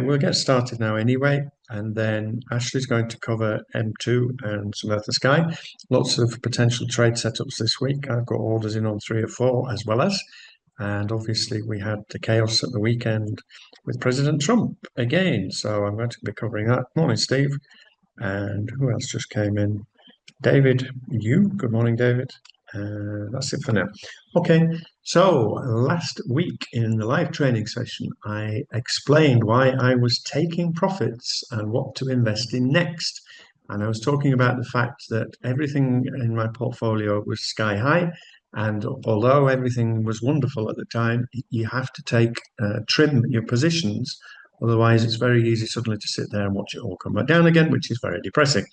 we'll get started now anyway, and then Ashley's going to cover M2 and some Earth and Sky. Lots of potential trade setups this week. I've got orders in on 3 or 4 as well as, and obviously we had the chaos at the weekend with President Trump again. So I'm going to be covering that. Morning, Steve. And who else just came in? David, you. Good morning, David. That's it for now. Okay, so last week in the live training session, I explained why I was taking profits and what to invest in next. And I was talking about the fact that everything in my portfolio was sky high. And although everything was wonderful at the time, you have to trim your positions. Otherwise, it's very easy suddenly to sit there and watch it all come back down again, which is very depressing.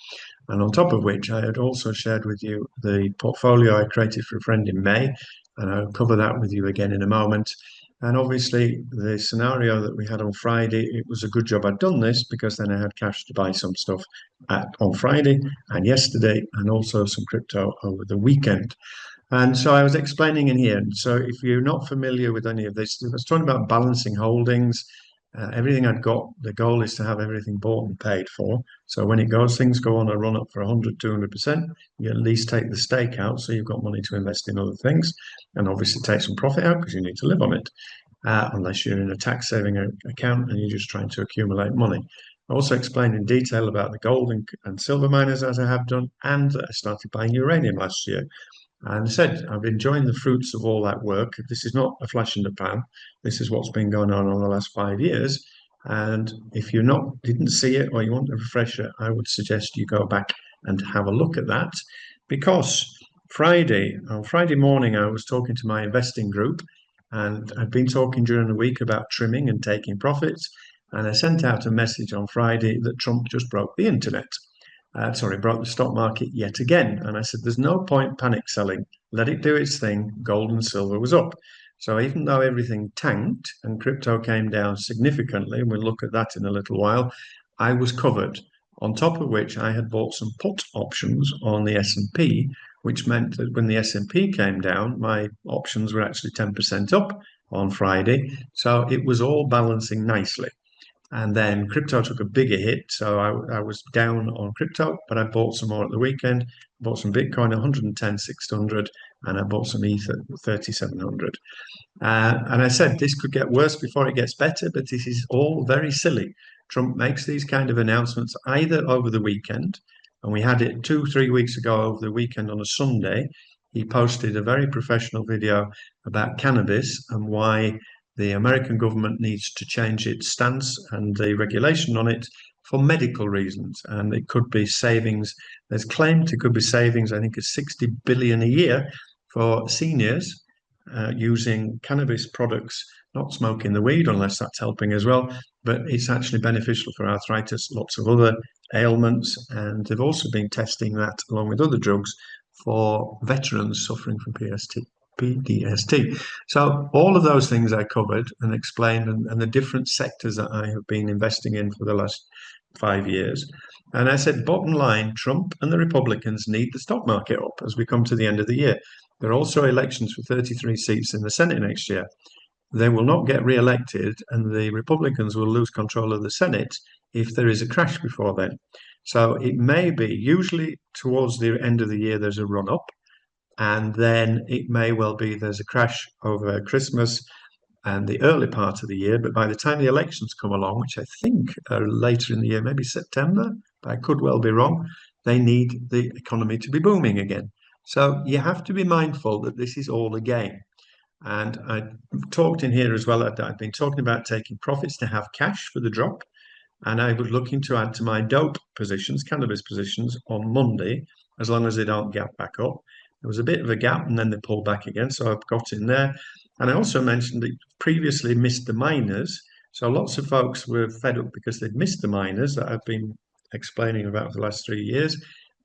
And on top of which, I had also shared with you the portfolio I created for a friend in May, and I'll cover that with you again in a moment. And obviously, the scenario that we had on Friday, it was a good job I'd done this because then I had cash to buy some stuff on Friday and yesterday, and also some crypto over the weekend. And so I was explaining in here. So if you're not familiar with any of this, I was talking about balancing holdings. Everything I'd got, the goal is to have everything bought and paid for. So when things go on a run up for 100, 200%, you at least take the stake out so you've got money to invest in other things, and obviously take some profit out because you need to live on it, unless you're in a tax saving account and you're just trying to accumulate money. I also explained in detail about the gold and silver miners as I have done, and that I started buying uranium last year. And I said, I've enjoying the fruits of all that work. This is not a flash in the pan. This is what's been going on the last 5 years. And if you didn't see it or you want a refresher, I would suggest you go back and have a look at that. Because on Friday morning, I was talking to my investing group, and I'd been talking during the week about trimming and taking profits. And I sent out a message on Friday that Trump just broke the internet. Broke the stock market yet again. And I said, there's no point panic selling. Let it do its thing. Gold and silver was up. So even though everything tanked and crypto came down significantly, and we'll look at that in a little while, I was covered. On top of which, I had bought some put options on the S&P, which meant that when the S&P came down, my options were actually 10% up on Friday. So it was all balancing nicely. And then crypto took a bigger hit. So I was down on crypto, but I bought some more at the weekend. Bought some Bitcoin 110,600, and I bought some Ether 3,700. And I said this could get worse before it gets better, but this is all very silly. Trump makes these kind of announcements either over the weekend, and we had it 2-3 weeks ago over the weekend on a Sunday. He posted a very professional video about cannabis and why the American government needs to change its stance and the regulation on it for medical reasons. And it could be savings. There's claimed it could be savings, I think, of 60 billion a year for seniors using cannabis products, not smoking the weed, unless that's helping as well. But it's actually beneficial for arthritis, lots of other ailments. And they've also been testing that along with other drugs for veterans suffering from PTSD. So all of those things I covered and explained, and the different sectors that I have been investing in for the last 5 years. And I said, bottom line, Trump and the Republicans need the stock market up as we come to the end of the year. There are also elections for 33 seats in the Senate next year. They will not get re-elected, and the Republicans will lose control of the Senate if there is a crash before then. So it may be, usually towards the end of the year, there's a run-up, and then it may well be there's a crash over Christmas and the early part of the year. But by the time the elections come along, which I think are later in the year, maybe September, but I could well be wrong, they need the economy to be booming again. So you have to be mindful that this is all a game. And I talked in here as well that I've been talking about taking profits to have cash for the drop. And I was looking to add to my dope positions, cannabis positions, on Monday, as long as they don't gap back up. There was a bit of a gap and then they pulled back again. So I've got in there. And I also mentioned that previously missed the miners. So lots of folks were fed up because they'd missed the miners that I've been explaining about for the last 3 years.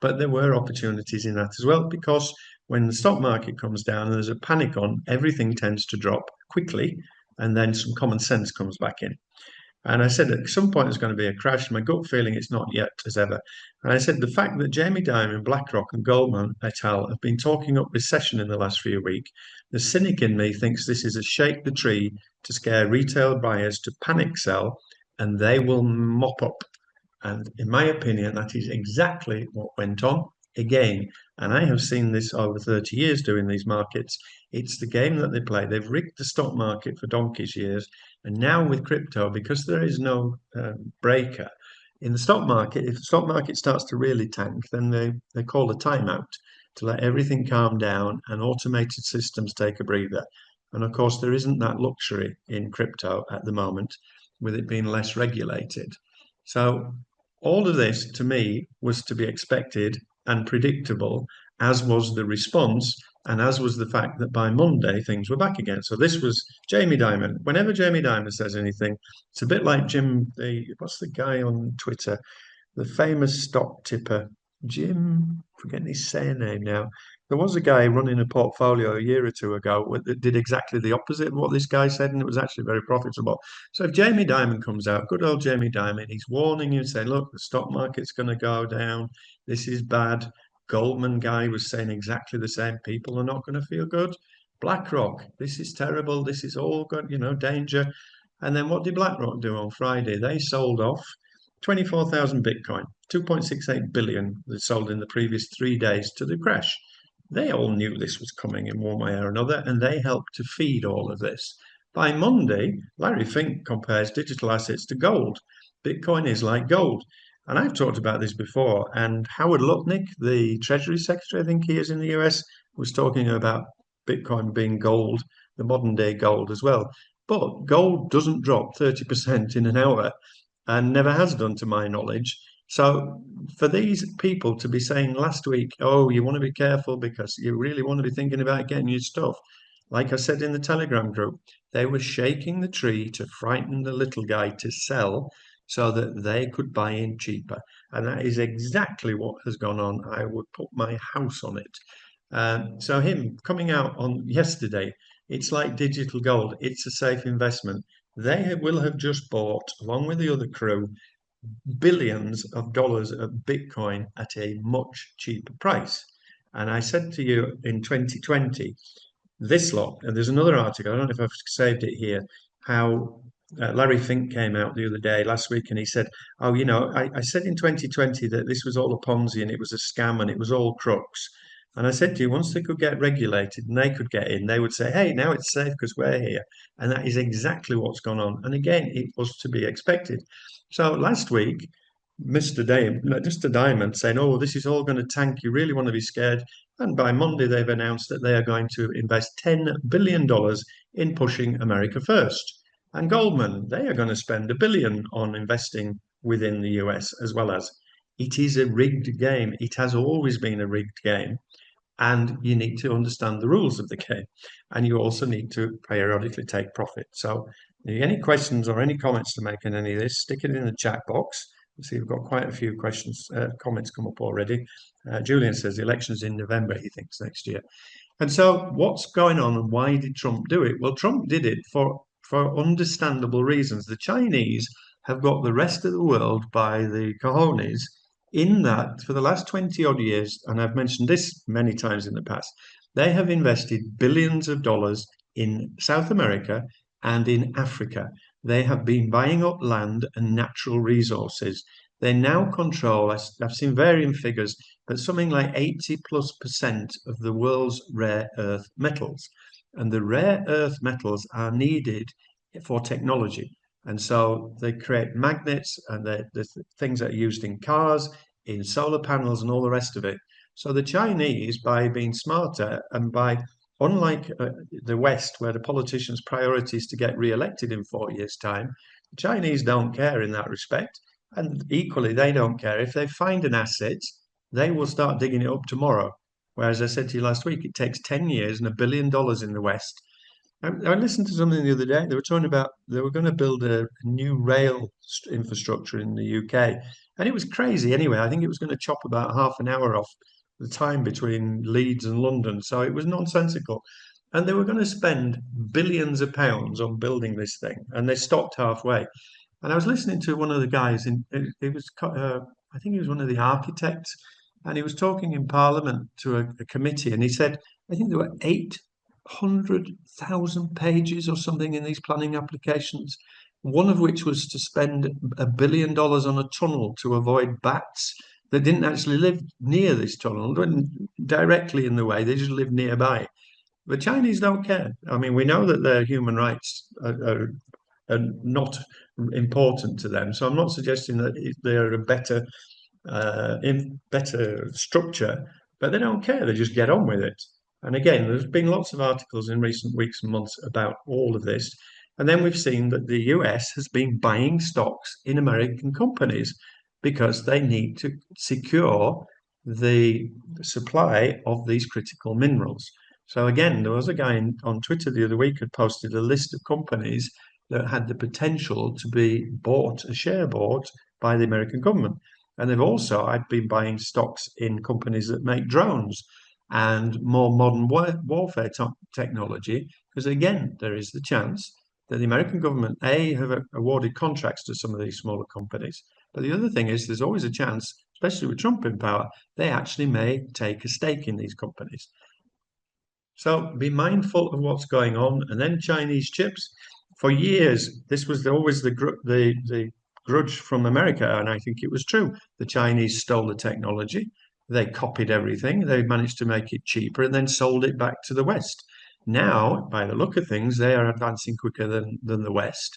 But there were opportunities in that as well, because when the stock market comes down and there's a panic on, everything tends to drop quickly, and then some common sense comes back in. And I said at some point there's going to be a crash. My gut feeling it's not yet as ever. And I said the fact that Jamie Dimon, BlackRock and Goldman et al. Have been talking up recession in the last few weeks, the cynic in me thinks this is a shake the tree to scare retail buyers to panic sell and they will mop up. And in my opinion, that is exactly what went on again. And I have seen this over 30 years doing these markets. It's the game that they play. They've rigged the stock market for donkey's years. And now with crypto, because there is no breaker in the stock market, if the stock market starts to really tank, then they call a timeout to let everything calm down and automated systems take a breather. And of course, there isn't that luxury in crypto at the moment, with it being less regulated. So all of this to me was to be expected and predictable, as was the response, and as was the fact that by Monday things were back again. So this was Jamie Dimon. Whenever Jamie Dimon says anything, it's a bit like what's the guy on Twitter, the famous stock tipper, Jim, forgetting his surname now. There was a guy running a portfolio a year or two ago that did exactly the opposite of what this guy said, and it was actually very profitable. So if Jamie Dimon comes out, good old Jamie Dimon, he's warning you, saying, look, the stock market's going to go down. This is bad. Goldman guy was saying exactly the same. People are not going to feel good. BlackRock, this is terrible. This is all good, danger. And then what did BlackRock do on Friday? They sold off 24,000 Bitcoin, 2.68 billion they sold in the previous 3 days to the crash. They all knew this was coming in one way or another, and they helped to feed all of this. By Monday, Larry Fink compares digital assets to gold. Bitcoin is like gold. And I've talked about this before, and Howard Lutnick, the Treasury Secretary, I think he is in the US, was talking about Bitcoin being gold, the modern day gold as well. But gold doesn't drop 30% in an hour and never has done to my knowledge. So for these people to be saying last week, oh, you want to be careful because you really want to be thinking about getting your stuff, like I said in the Telegram group, they were shaking the tree to frighten the little guy to sell so that they could buy in cheaper. And that is exactly what has gone on. I would put my house on it. So him coming out on yesterday, it's like digital gold. It's a safe investment. They will have just bought, along with the other crew, billions of dollars of Bitcoin at a much cheaper price. And I said to you in 2020, this lot, and there's another article, I don't know if I've saved it here, how Larry Fink came out the other day, last week, and he said, oh, I said in 2020 that this was all a Ponzi and it was a scam and it was all crooks. And I said to you, once they could get regulated and they could get in, they would say, hey, now it's safe because we're here. And that is exactly what's gone on. And again, it was to be expected. So last week, Mr. Diamond saying, oh, this is all going to tank. You really want to be scared. And by Monday, they've announced that they are going to invest $10 billion in pushing America first. And Goldman, they are going to spend $1 billion on investing within the US as well as. It is a rigged game. It has always been a rigged game. And you need to understand the rules of the game. And you also need to periodically take profit. So, any questions or any comments to make on any of this, stick it in the chat box. See, we've got quite a few comments come up already. Julian says the election's in November, he thinks, next year. And so what's going on and why did Trump do it? Well, Trump did it for understandable reasons. The Chinese have got the rest of the world by the cojones in that for the last 20 odd years, and I've mentioned this many times in the past, they have invested billions of dollars in South America and in Africa. They have been buying up land and natural resources. They now control, I've seen varying figures, but something like 80+% of the world's rare earth metals. And the rare earth metals are needed for technology. And so they create magnets and the things that are used in cars, in solar panels, and all the rest of it. So the Chinese, by being smarter and by, unlike the West, where the politicians' priority is to get re-elected in 4 years' time, the Chinese don't care in that respect. And equally, they don't care. If they find an asset, they will start digging it up tomorrow. Whereas I said to you last week, it takes 10 years and $1 billion in the West. I listened to something the other day. They were talking about they were going to build a new rail infrastructure in the UK. And it was crazy anyway. I think it was going to chop about half an hour off the time between Leeds and London. So it was nonsensical. And they were going to spend billions of pounds on building this thing. And they stopped halfway. And I was listening to one of the guys, and it was, I think he was one of the architects, and he was talking in Parliament to a committee, and he said, I think there were 800,000 pages or something in these planning applications. one of which was to spend $1 billion on a tunnel to avoid bats that didn't actually live near this tunnel, didn't directly in the way, they just lived nearby. The Chinese don't care. I mean, we know that their human rights are not important to them. So I'm not suggesting that they're a better in better structure, but they don't care. They just get on with it. And again, there's been lots of articles in recent weeks and months about all of this. And then we've seen that the US has been buying stocks in American companies because they need to secure the supply of these critical minerals. So again, there was a guy on Twitter the other week had posted a list of companies that had the potential to be bought, a share bought by the American government. And they've also, I've been buying stocks in companies that make drones and more modern warfare technology, because again, there is the chance that the American government, A, have awarded contracts to some of these smaller companies. But the other thing is there's always a chance, especially with Trump in power, they actually may take a stake in these companies. So be mindful of what's going on. And then Chinese chips. For years, this was always the grudge from America, and I think it was true. The Chinese stole the technology, they copied everything, they managed to make it cheaper, and then sold it back to the West. Now, by the look of things, they are advancing quicker than the West.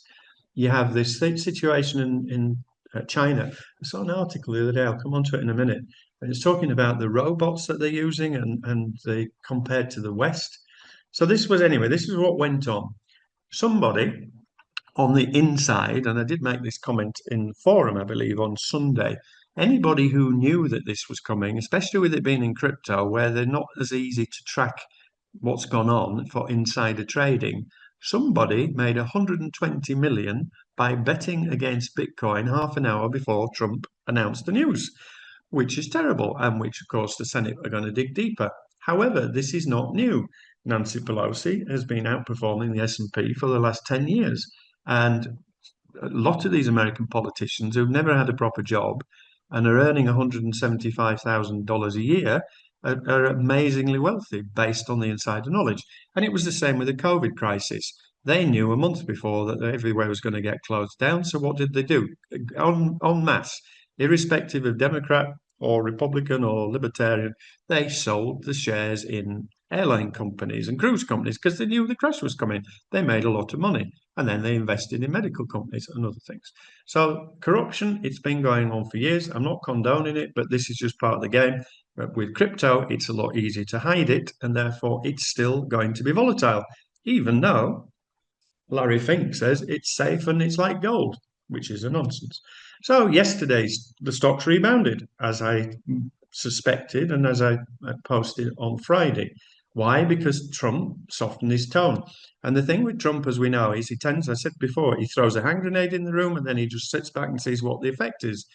You have this situation in China. I saw an article the other day. I'll come on to it in a minute. And it's talking about the robots that they're using and they compared to the West. So this is what went on. Somebody on the inside, and I did make this comment in the forum, I believe, on Sunday. Anybody who knew that this was coming, especially with it being in crypto, where they're not as easy to track what's gone on for insider trading, somebody made 120 million by betting against Bitcoin half an hour before Trump announced the news, which is terrible, and which, of course, the Senate are going to dig deeper. However, this is not new. Nancy Pelosi has been outperforming the S&P for the last 10 years. And a lot of these American politicians who've never had a proper job and are earning $175,000 a year are amazingly wealthy based on the insider knowledge. And it was the same with the COVID crisis. They knew a month before that everywhere was going to get closed down. So what did they do? En masse, irrespective of Democrat or Republican or Libertarian, they sold the shares in airline companies and cruise companies because they knew the crash was coming. They made a lot of money. And then they invested in medical companies and other things. So corruption, it's been going on for years. I'm not condoning it, but this is just part of the game. But with crypto, it's a lot easier to hide it, and therefore it's still going to be volatile, even though Larry Fink says it's safe and it's like gold, which is a nonsense. So yesterday's the stocks rebounded, as I suspected and as I posted on Friday. Why? Because Trump softened his tone. And the thing with Trump, as we know, is he tends, I said before, he throws a hand grenade in the room and then he just sits back and sees what the effect is.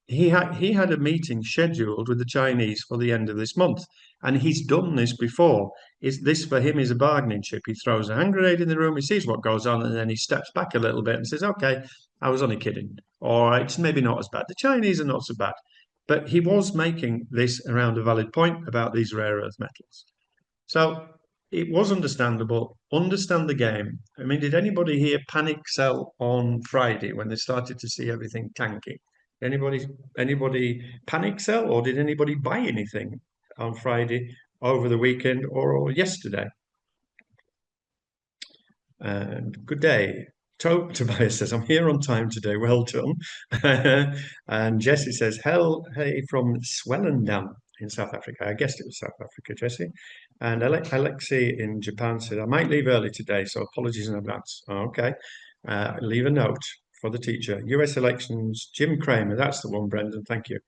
He had a meeting scheduled with the Chinese for the end of this month, and he's done this before. Is this for him is a bargaining chip? He throws a hand grenade in the room, he sees what goes on, and then he steps back a little bit and says, "Okay, I was only kidding. All right, it's maybe not as bad. The Chinese are not so bad." But he was making this around a valid point about these rare earth metals. So it was understandable. Understand the game. I mean, did anybody here panic sell on Friday when they started to see everything tanking? Anybody panic sell, or did anybody buy anything on Friday, over the weekend, or yesterday? And good day. Tobias says, "I'm here on time today. Well done." And Jesse says, "Hell, hey, from Swellendam in South Africa." I guessed it was South Africa, Jesse. And Alexei in Japan said, "I might leave early today, so apologies in advance." Okay. Leave a note for the teacher. US elections, Jim Cramer. That's the one, Brendan. Thank you.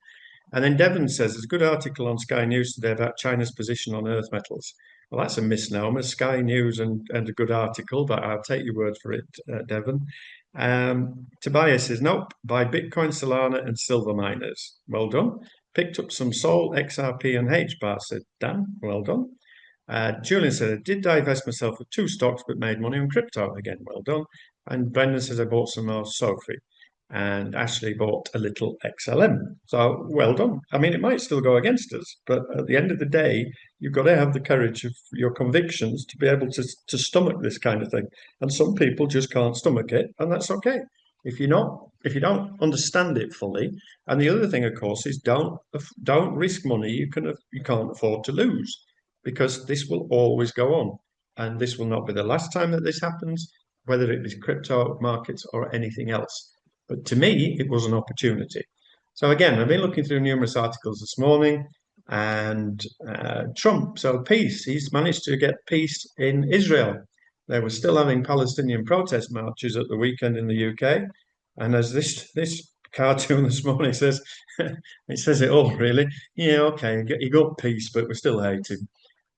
And then Devon says, "There's a good article on Sky News today about China's position on earth metals." Well, that's a misnomer. Sky News and a good article, but I'll take your word for it, Devon. Tobias says, "Nope, buy Bitcoin, Solana, and silver miners." Well done. Picked up some Sol, XRP, and HBAR, said Dan. Well done. Julian said, "I did divest myself of 2 stocks, but made money on crypto." Again, well done. And Brendan says, "I bought some more Sophie." and Ashley bought a little XLM. So well done. I mean, it might still go against us, but at the end of the day, you've got to have the courage of your convictions to be able to stomach this kind of thing. And some people just can't stomach it, and that's okay. If you don't understand it fully, and the other thing, of course, is don't risk money you can't afford to lose, because this will always go on, and this will not be the last time that this happens, whether it be crypto markets or anything else. But to me, it was an opportunity. So again, I've been looking through numerous articles this morning, and Trump, so peace, he's managed to get peace in Israel. They were still having Palestinian protest marches at the weekend in the UK. And as this cartoon this morning says, it says it all really. Yeah, okay, you got peace, but we're still hating.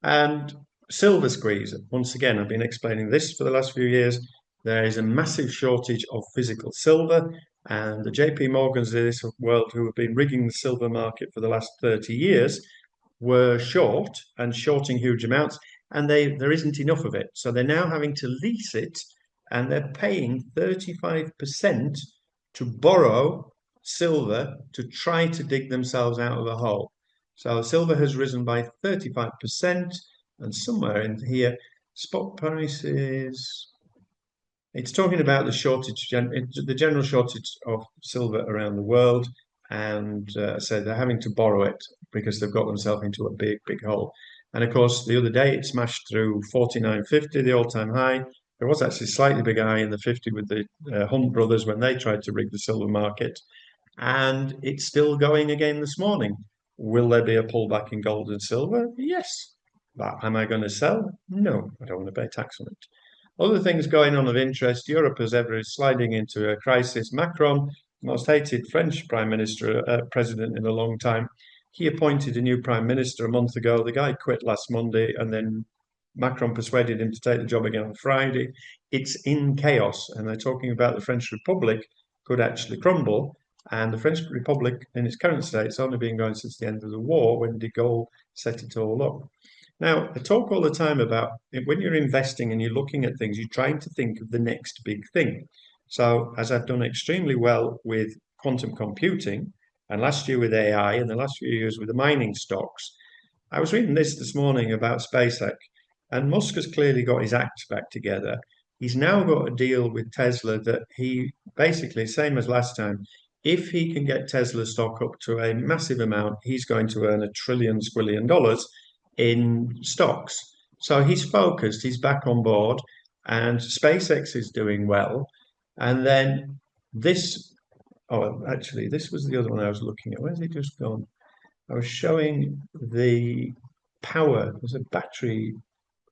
And silver squeeze, once again, I've been explaining this for the last few years. There is a massive shortage of physical silver, and the JP Morgans of this world, who have been rigging the silver market for the last 30 years, were short and shorting huge amounts, and there isn't enough of it. So they're now having to lease it, and they're paying 35% to borrow silver to try to dig themselves out of a hole. So silver has risen by 35%, and somewhere in here, spot prices. It's talking about the shortage, the general shortage of silver around the world, and so they're having to borrow it because they've got themselves into a big, big hole. And of course, the other day it smashed through 49.50, the all-time high. There was actually a slightly bigger high in the 50 with the Hunt brothers when they tried to rig the silver market, and it's still going again this morning. Will there be a pullback in gold and silver? Yes. But am I going to sell? No, I don't want to pay tax on it. Other things going on of interest. Europe, as ever, is sliding into a crisis. Macron, most hated French prime minister, president in a long time, he appointed a new prime minister a month ago. The guy quit last Monday, and then Macron persuaded him to take the job again on Friday. It's in chaos, and they're talking about the French Republic could actually crumble. And the French Republic, in its current state, has only been going since the end of the war, when de Gaulle set it all up. Now, I talk all the time about when you're investing and you're looking at things, you're trying to think of the next big thing. So, as I've done extremely well with quantum computing, and last year with AI, and the last few years with the mining stocks, I was reading this morning about SpaceX, and Musk has clearly got his act back together. He's now got a deal with Tesla that he basically, same as last time, if he can get Tesla stock up to a massive amount, he's going to earn $1 trillion squillion in stocks. So he's focused, he's back on board, and SpaceX is doing well. And then this, oh, actually, this was the other one I was looking at. Where's it just gone? I was showing the power. There's a battery.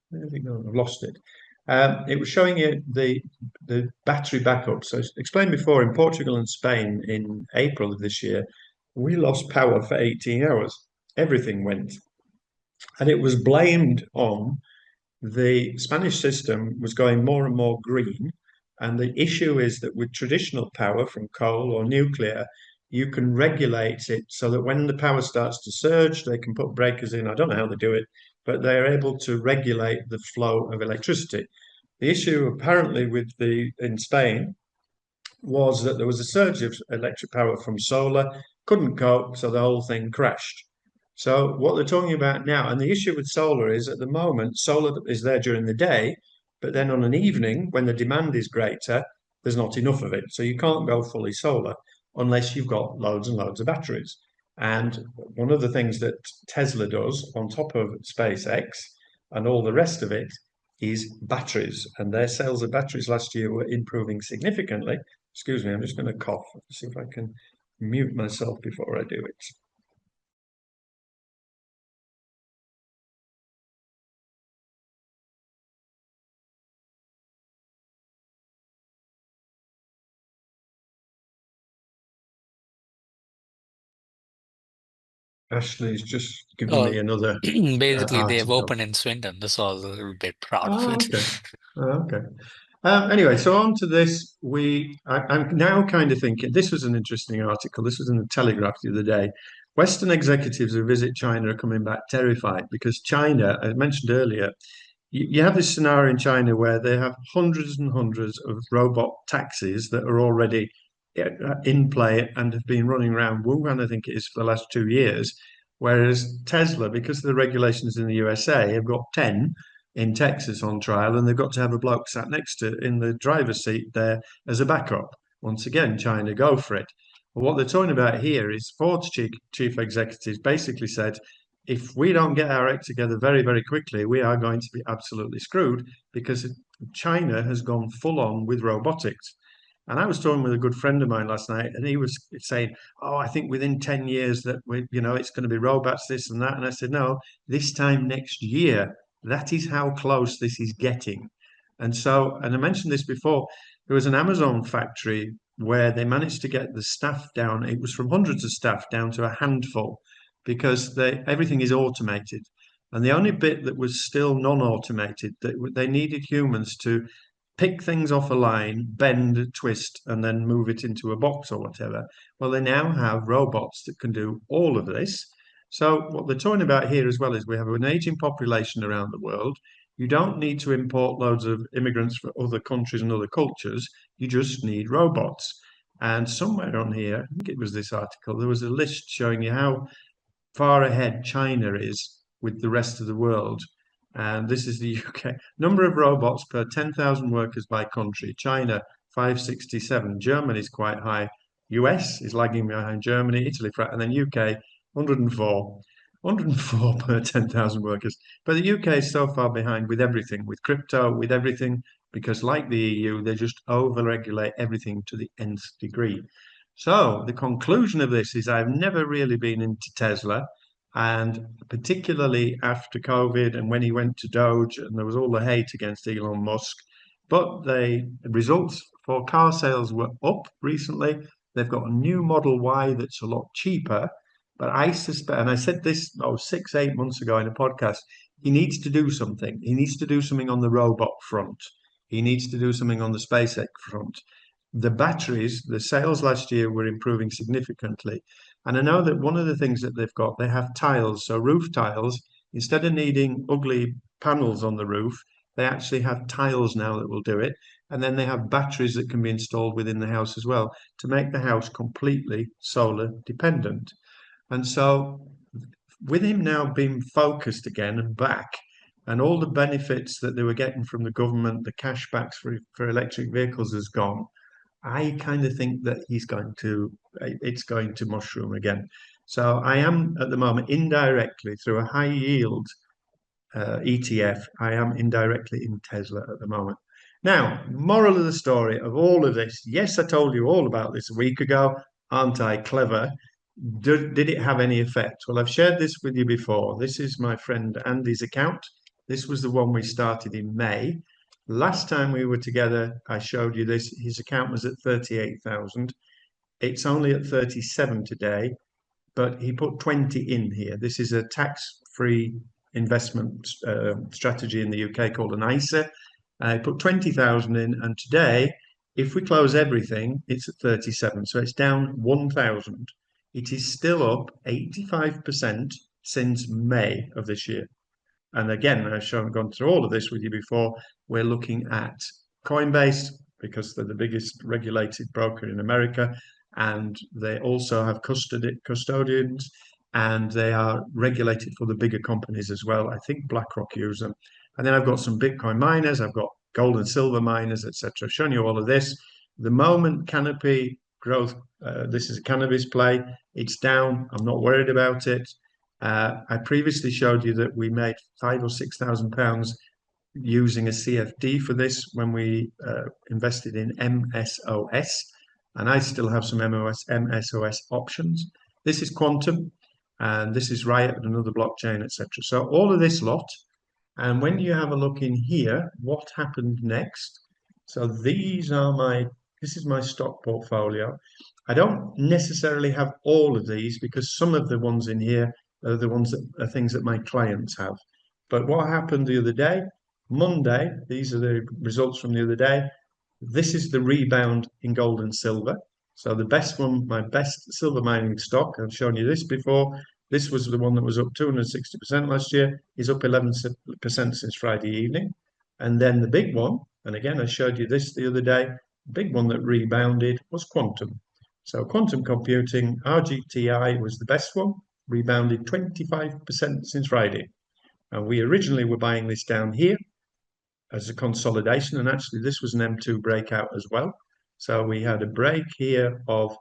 Where's it gone? I've lost it. It was showing you the battery backup. So, as explained before, in Portugal and Spain in April of this year, we lost power for 18 hours. Everything went. And it was blamed on the Spanish system was going more and more green. And the issue is that with traditional power from coal or nuclear, you can regulate it so that when the power starts to surge, they can put breakers in. I don't know how they do it, but they're able to regulate the flow of electricity. The issue apparently in Spain was that there was a surge of electric power from solar, couldn't cope, so the whole thing crashed. So what they're talking about now, and the issue with solar is at the moment, solar is there during the day, but then on an evening when the demand is greater, there's not enough of it. So you can't go fully solar unless you've got loads and loads of batteries. And one of the things that Tesla does on top of SpaceX and all the rest of it is batteries. And their sales of batteries last year were improving significantly. Excuse me, I'm just going to cough. See if I can mute myself before I do it. Ashley's just given Oh, me another basically, they have article. opened in Swindon, so I was a little bit proud of Oh, it. okay. Oh, okay. Anyway, so on to this. I'm now kind of thinking this was an interesting article. This was in the Telegraph the other day. Western executives who visit China are coming back terrified because China, I mentioned earlier, you have this scenario in China where they have hundreds and hundreds of robot taxis that are already in play and have been running around Wuhan, I think it is, for the last 2 years. Whereas Tesla, because of the regulations in the USA, have got 10 in Texas on trial, and they've got to have a bloke sat next to in the driver's seat there as a backup. Once again, China go for it. But what they're talking about here is Ford's chief executives basically said, if we don't get our act together very, very quickly, we are going to be absolutely screwed because China has gone full on with robotics. And I was talking with a good friend of mine last night, and he was saying, "Oh, I think within 10 years that it's going to be robots, this and that." And I said, "No, this time next year, that is how close this is getting." And so, and I mentioned this before, there was an Amazon factory where they managed to get the staff down. It was from hundreds of staff down to a handful because everything is automated. And the only bit that was still non-automated, that they needed humans to pick things off a line, bend, twist, and then move it into a box or whatever. Well, they now have robots that can do all of this. So what they're talking about here as well is we have an aging population around the world. You don't need to import loads of immigrants from other countries and other cultures. You just need robots. And somewhere on here, I think it was this article, there was a list showing you how far ahead China is with the rest of the world. And this is the UK. Number of robots per 10,000 workers by country. China, 567. Germany is quite high. US is lagging behind Germany, Italy, and then UK, 104. 104 per 10,000 workers. But the UK is so far behind with everything, with crypto, with everything, because like the EU, they just over-regulate everything to the nth degree. So the conclusion of this is I've never really been into Tesla. And particularly after COVID and when he went to Doge and there was all the hate against Elon Musk. But the results for car sales were up recently. They've got a new Model Y that's a lot cheaper. But I suspect, and I said this 6, 8 months ago in a podcast, he needs to do something. He needs to do something on the robot front. He needs to do something on the SpaceX front. The batteries, the sales last year were improving significantly. And I know that one of the things that they've got, they have tiles. So roof tiles, instead of needing ugly panels on the roof, they actually have tiles now that will do it. And then they have batteries that can be installed within the house as well to make the house completely solar dependent. And so with him now being focused again and back, and all the benefits that they were getting from the government, the cashbacks for electric vehicles has gone. I kind of think that it's going to mushroom again. So I am at the moment indirectly through a high yield ETF. I am indirectly in Tesla at the moment. Now, moral of the story of all of this. Yes, I told you all about this a week ago. Aren't I clever? Did it have any effect? Well, I've shared this with you before. This is my friend Andy's account. This was the one we started in May. Last time we were together, I showed you this. His account was at 38,000. It's only at 37 today, but he put 20 in here. This is a tax-free investment strategy in the UK called an ISA. I put 20,000 in, and today, if we close everything, it's at 37. So it's down 1,000. It is still up 85% since May of this year. And again, I've gone through all of this with you before. We're looking at Coinbase because they're the biggest regulated broker in America, and they also have custodians, and they are regulated for the bigger companies as well. I think BlackRock use them. And then I've got some Bitcoin miners, I've got gold and silver miners, etc. I've shown you all of this. The moment Canopy growth, this is a cannabis play. It's down. I'm not worried about it. I previously showed you that we made £5,000 or £6,000 using a CFD for this when we invested in MSOS, and I still have some MSOS options. This is Quantum, and this is Riot, another blockchain, etc. So all of this lot, and when you have a look in here, what happened next? So this is my stock portfolio. I don't necessarily have all of these because some of the ones in here are the ones that are things that my clients have. But what happened the other day, Monday, these are the results from the other day. This is the rebound in gold and silver. So the best one, my best silver mining stock, I've shown you this before. This was the one that was up 260% last year, is up 11% since Friday evening. And then the big one, and again, I showed you this the other day, big one that rebounded was quantum. So quantum computing, RGTI was the best one, rebounded 25% since Friday. And we originally were buying this down here as a consolidation, and actually this was an M2 breakout as well. So we had a break here of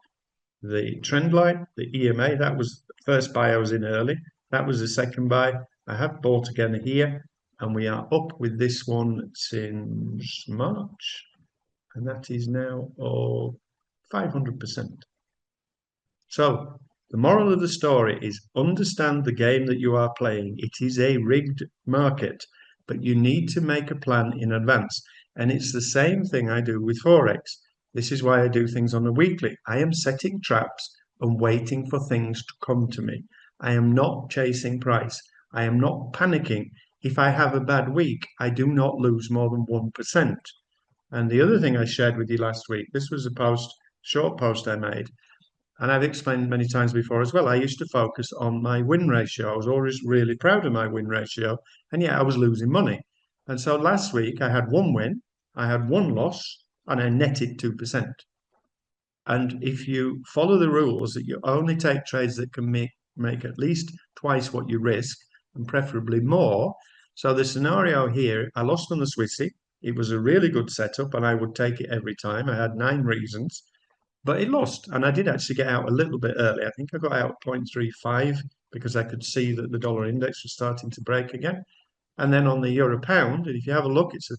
the trend line, the EMA. That was the first buy I was in early. That was the second buy. I have bought again here, and we are up with this one since March, and that is now 500%. So the moral of the story is understand the game that you are playing. It is a rigged market, but you need to make a plan in advance. And it's the same thing I do with forex. This is why I do things on a weekly. I am setting traps and waiting for things to come to me. I am not chasing price. I am not panicking. If I have a bad week, I do not lose more than 1%. And the other thing I shared with you last week, this was a short post I made, and I've explained many times before as well. I used to focus on my win ratio. I was always really proud of my win ratio, and yet I was losing money. And so last week I had one win, I had one loss, and I netted 2%. And if you follow the rules that you only take trades that can make at least twice what you risk, and preferably more. So the scenario here, I lost on the Swissy. It was a really good setup, and I would take it every time. I had 9 reasons. But it lost, and I did actually get out a little bit early. I think I got out 0.35 because I could see that the dollar index was starting to break again. And then on the euro pound, and if you have a look, it's a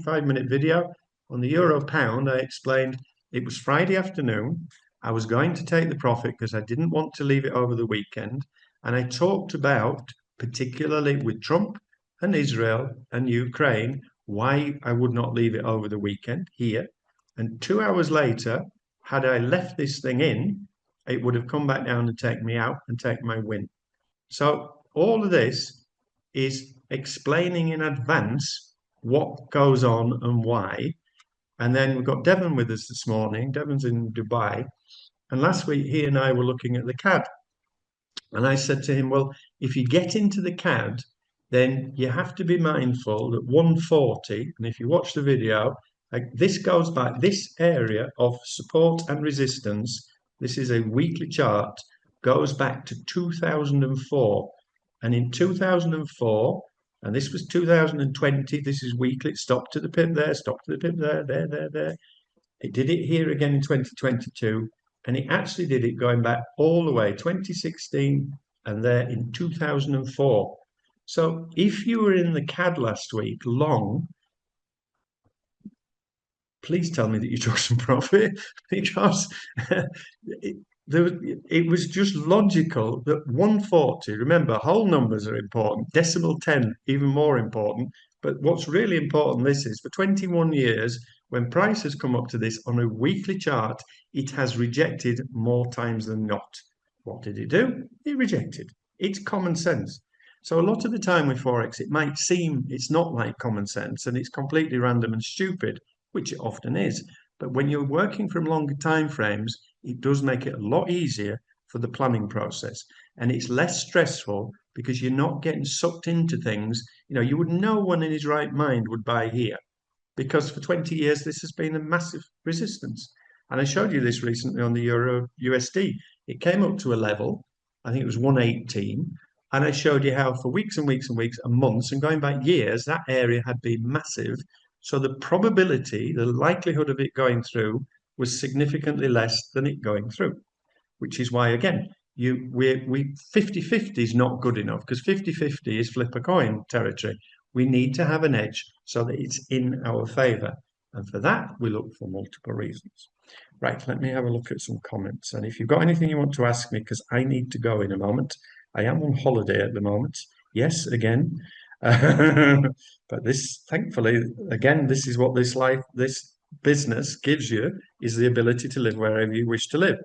5 minute video. On the euro pound, I explained it was Friday afternoon. I was going to take the profit because I didn't want to leave it over the weekend. And I talked about, particularly with Trump and Israel and Ukraine, why I would not leave it over the weekend here. And 2 hours later, had I left this thing in, it would have come back down and taken me out and take my win. So all of this is explaining in advance what goes on and why. And then we've got Devon with us this morning. Devon's in Dubai. And last week, he and I were looking at the CAD. And I said to him, well, if you get into the CAD, then you have to be mindful that 140, and if you watch the video, like this goes back, this area of support and resistance, this is a weekly chart, goes back to 2004. And in 2004, and this was 2020, this is weekly, it stopped to the pip there, stopped to the pip there, there. It did it here again in 2022, and it actually did it going back all the way, 2016, and there in 2004. So if you were in the CAD last week long, please tell me that you took some profit because it was just logical that 140, remember, whole numbers are important, decimal 10 even more important. But what's really important, this is for 21 years, when price has come up to this on a weekly chart, it has rejected more times than not. What did it do? It rejected. It's common sense. So a lot of the time with Forex, it might seem it's not like common sense and it's completely random and stupid, which it often is. But when you're working from longer time frames, it does make it a lot easier for the planning process. And it's less stressful because you're not getting sucked into things. You know, you would know one in his right mind would buy here because for 20 years, this has been a massive resistance. And I showed you this recently on the Euro USD. It came up to a level, I think it was 118. And I showed you how for weeks and weeks and weeks and months and going back years, that area had been massive. So the probability, the likelihood of it going through was significantly less than it going through, which is why, again, 50-50 is not good enough because 50-50 is flip a coin territory. We need to have an edge so that it's in our favor. And for that, we look for multiple reasons. Right, let me have a look at some comments. And if you've got anything you want to ask me, because I need to go in a moment. I am on holiday at the moment. Yes, again. But this, thankfully, again, this is what this business gives you, is the ability to live wherever you wish to live.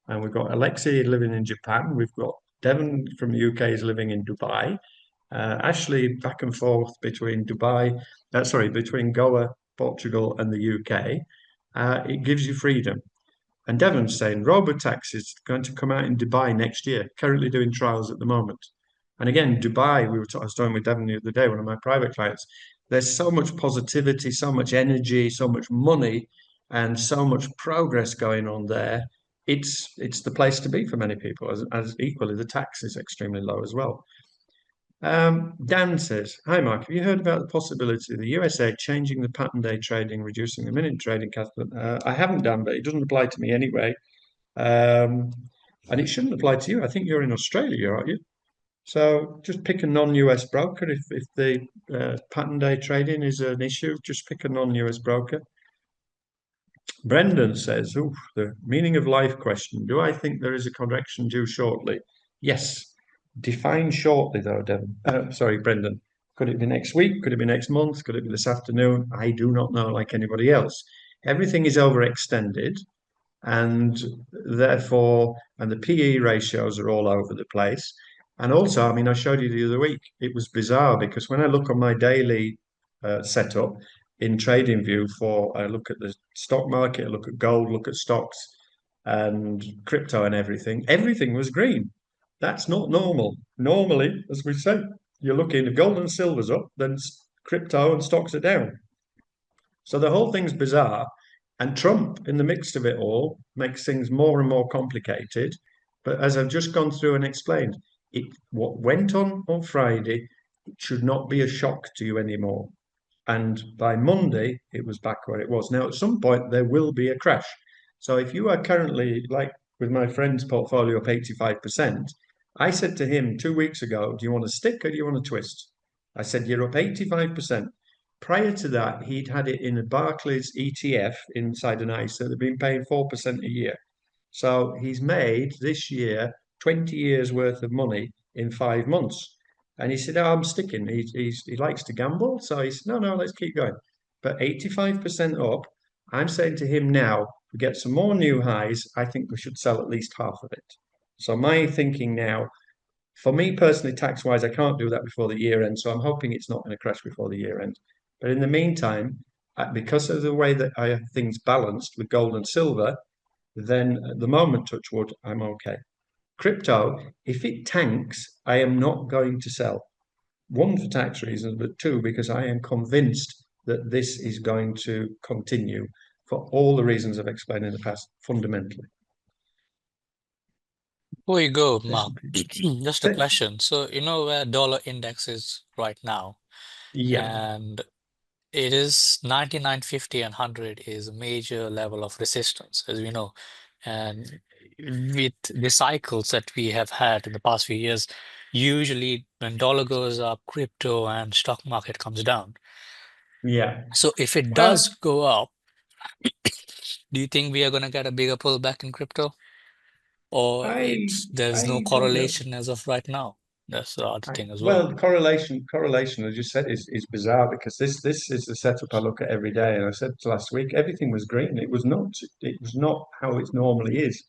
And we've got Alexei living in Japan. We've got Devon from the UK is living in Dubai. Ashley back and forth between between Goa, Portugal, and the UK. It gives you freedom. And Devon's saying robotaxi is going to come out in Dubai next year, currently doing trials at the moment. And again, Dubai, I was talking with Devon the other day, one of my private clients, there's so much positivity, so much energy, so much money. and so much progress going on there. It's the place to be for many people, as equally the tax is extremely low as well. Dan says, "Hi Mark, have you heard about the possibility of the USA changing the pattern day trading, reducing the minute trading capital?" I haven't done, but it doesn't apply to me anyway. Um, and it shouldn't apply to you. I think you're in Australia, aren't you? So just pick a non-US broker. If the pattern day trading is an issue, just pick a non-US broker. Brendan says, "Ooh, the meaning of life question. Do I think there is a correction due shortly?" Yes. Define shortly, though, Devon. Sorry, Brendan. Could it be next week? Could it be next month? Could it be this afternoon? I do not know, like anybody else. Everything is overextended, and therefore, and the PE ratios are all over the place. And also, I mean, I showed you the other week, it was bizarre because when I look on my daily setup in TradingView for, I look at the stock market, I look at gold, look at stocks and crypto and everything was green. That's not normal. Normally, as we say, you're looking at gold and silver's up, then crypto and stocks are down. So the whole thing's bizarre. And Trump, in the midst of it all, makes things more and more complicated. But as I've just gone through and explained, what went on Friday, it should not be a shock to you anymore. And by Monday, it was back where it was. Now, at some point, there will be a crash. So if you are currently, like with my friend's portfolio up 85%, I said to him 2 weeks ago, "Do you want to stick or do you want to twist?" I said, "You're up 85%. Prior to that, he'd had it in a Barclays ETF inside an ISA. They've been paying 4% a year. So he's made this year 20 years worth of money in 5 months. And he said, "Oh, I'm sticking." He likes to gamble. So he said, "No, let's keep going." But 85% up, I'm saying to him now, we get some more new highs. I think we should sell at least half of it. So my thinking now, for me personally, tax wise, I can't do that before the year end. So I'm hoping it's not going to crash before the year end. But in the meantime, because of the way that I have things balanced with gold and silver, then at the moment, touch wood, I'm okay. Crypto, if it tanks, I am not going to sell. One, for tax reasons, but two, because I am convinced that this is going to continue for all the reasons I've explained in the past, fundamentally. Before you go, Mark, S&P. just a question. So, you know where dollar index is right now, Yeah, and it is 99, 50, and 100 is a major level of resistance, as we know. And with the cycles that we have had in the past few years, usually when dollar goes up, crypto and stock market comes down. yeah. So if it does Well, go up, do you think we are going to get a bigger pullback in crypto? Or I there's no I don't know. correlation as of right now? That's the other I, thing as well. well, correlation, as you said, is bizarre because this is the setup I look at every day. And I said last week, everything was green. It was not how it normally is.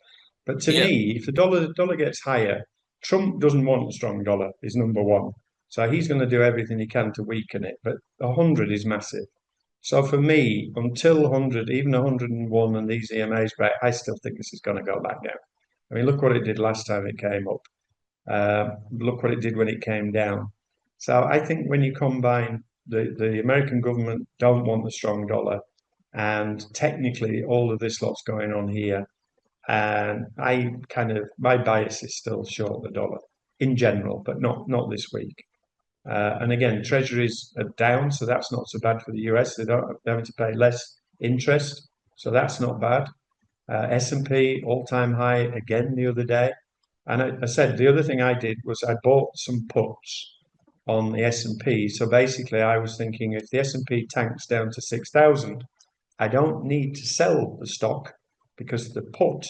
But to Yeah. me, if the dollar gets higher, Trump doesn't want a strong dollar, is number one. So he's going to do everything he can to weaken it. But 100 is massive. So for me, until 100, even 101 and these EMAs, right, I still think this is going to go back down. I mean, look what it did last time it came up. Look what it did when it came down. So I think when you combine the American government don't want a strong dollar, and technically all of this lot's going on here, and my bias is still short the dollar in general, but not this week. And again, treasuries are down, so that's not so bad for the US. They're having to pay less interest, so that's not bad. S&P all-time high again the other day. And I said the other thing I did was I bought some puts on the S&P. So basically, I was thinking if the S&P tanks down to 6,000, I don't need to sell the stock because the put,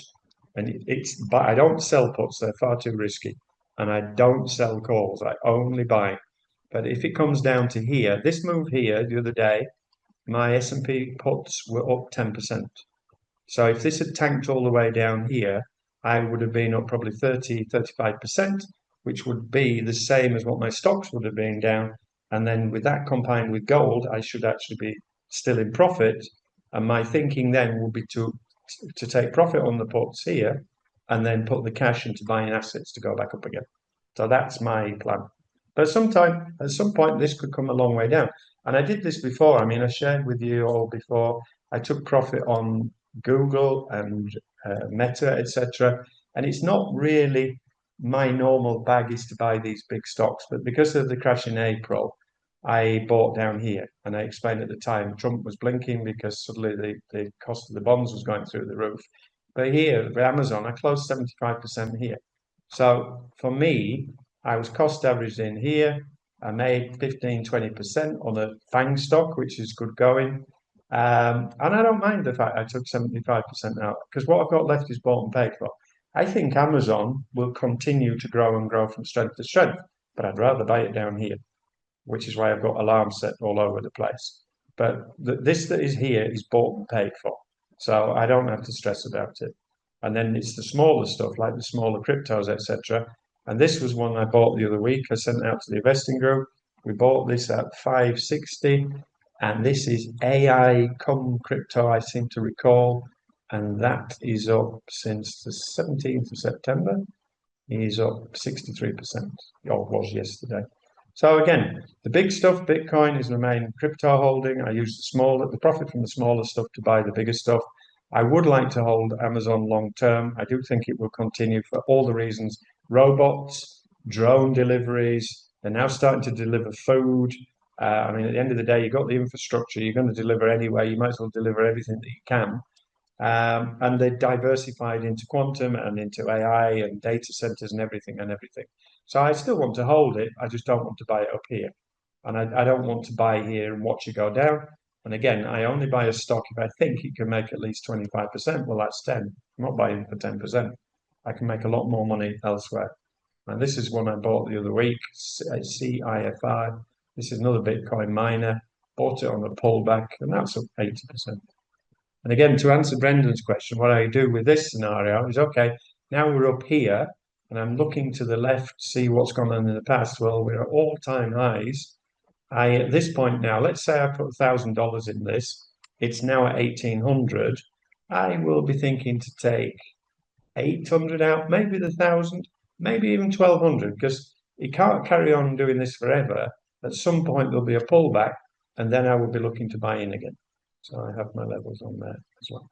but I don't sell puts; they're far too risky, and I don't sell calls. I only buy. But if it comes down to here, this move here the other day, my S&P puts were up 10%. So if this had tanked all the way down here, I would have been up probably 35%, which would be the same as what my stocks would have been down. And then with that combined with gold, I should actually be still in profit. And my thinking then would be to take profit on the puts here and then put the cash into buying assets to go back up again. So that's my plan. But at some point, this could come a long way down. And I did this before. I mean, I shared with you all before I took profit on Google and Meta, etc. And it's not really my normal bag is to buy these big stocks, but because of the crash in April, I bought down here. And I explained at the time Trump was blinking because suddenly the cost of the bonds was going through the roof. But here, for Amazon, I closed 75% here. So for me, I was cost averaged in here. I made 15-20% on a FANG stock, which is good going. And I don't mind the fact I took 75% out because what I've got left is bought and paid for. I think Amazon will continue to grow and grow from strength to strength, but I'd rather buy it down here, which is why I've got alarms set all over the place. But this that is here is bought and paid for, so I don't have to stress about it. And then it's the smaller stuff, like the smaller cryptos, etc. And this was one I bought the other week. I sent out to the investing group. We bought this at 560, and this is AI cum crypto, I seem to recall, and that is up since the 17th of September. He's up 63%, or was yesterday. So again, the big stuff, Bitcoin is my main crypto holding. I use the profit from the smaller stuff to buy the bigger stuff. I would like to hold Amazon long term. I do think it will continue for all the reasons. Robots, drone deliveries, they're now starting to deliver food. I mean, at the end of the day, you've got the infrastructure, you're going to deliver anyway. You might as well deliver everything that you can. And they're diversified into quantum and into AI and data centers and everything and everything. So I still want to hold it. I just don't want to buy it up here. And I don't want to buy here and watch it go down. And again, I only buy a stock if I think it can make at least 25%. Well, that's 10. I'm not buying for 10%. I can make a lot more money elsewhere. And this is one I bought the other week, CIFI. This is another Bitcoin miner. Bought it on a pullback, and that's up 80%. And again, to answer Brendan's question, what I do with this scenario is, okay, now we're up here, and I'm looking to the left, see what's gone on in the past. Well, we're at all-time highs. At this point now, let's say I put $1,000 in this, it's now at 1,800. I will be thinking to take 800 out, maybe the 1,000, maybe even 1,200, because you can't carry on doing this forever. At some point, there'll be a pullback, and then I will be looking to buy in again. So I have my levels on there as well.